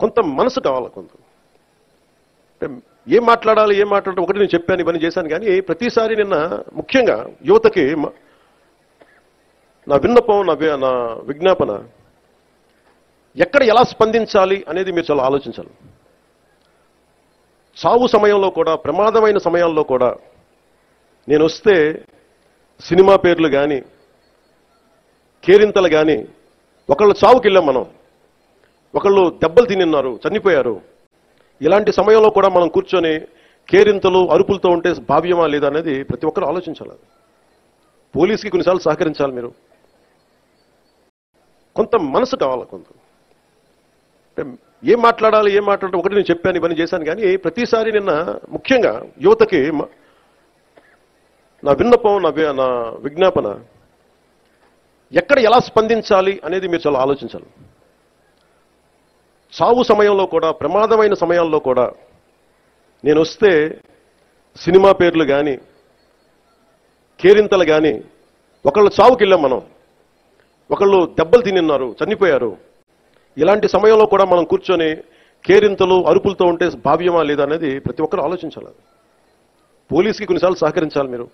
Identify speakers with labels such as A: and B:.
A: కొంత మనసు కావాలి. కొంత ఏం మాట్లాడాలి, ఏం మాట్లాడాలి ఒకటి నేను చెప్పాను, ఇవన్నీ చేశాను. కానీ ప్రతిసారి నిన్న ముఖ్యంగా యువతకి నా విన్నపం, నా విజ్ఞాపన, ఎక్కడ ఎలా స్పందించాలి అనేది మీరు చాలా ఆలోచించాలి. చావు సమయంలో కూడా, ప్రమాదమైన సమయాల్లో కూడా నేను వస్తే సినిమా పేర్లు కానీ, కేరింతలు కానీ, ఒకళ్ళు చావుకి వెళ్ళాం మనం, ఒకళ్ళు దెబ్బలు తిన్నారు, చనిపోయారు. ఇలాంటి సమయంలో కూడా మనం కూర్చొని కేరింతలు, అరుపులతో ఉంటే భావ్యమా లేదా అనేది ప్రతి ఒక్కరు ఆలోచించాలి. పోలీసుకి కొన్నిసార్లు సహకరించాలి. మీరు కొంత మనసు కావాలి. కొంత ఏం మాట్లాడాలి, ఏం మాట్లాడాలి ఒకటి నేను చెప్పాను, ఇవన్నీ చేశాను. కానీ ప్రతిసారి నిన్న ముఖ్యంగా యువతకి నా విన్నపం, నా విజ్ఞాపన, ఎక్కడ ఎలా స్పందించాలి అనేది మీరు చాలా ఆలోచించాలి. చావు సమయంలో కూడా, ప్రమాదమైన సమయాల్లో కూడా నేను వస్తే సినిమా పేర్లు కానీ, కేరింతలు కానీ, ఒకళ్ళు చావుకి వెళ్ళాం మనం, ఒకళ్ళు దెబ్బలు తిన్నారు, చనిపోయారు. ఇలాంటి సమయంలో కూడా మనం కూర్చొని కేరింతలు, అరుపులతో ఉంటే భావ్యమా లేదా అనేది ప్రతి ఒక్కరు ఆలోచించాలి. పోలీసుకి కొన్నిసార్లు సహకరించాలి. మీరు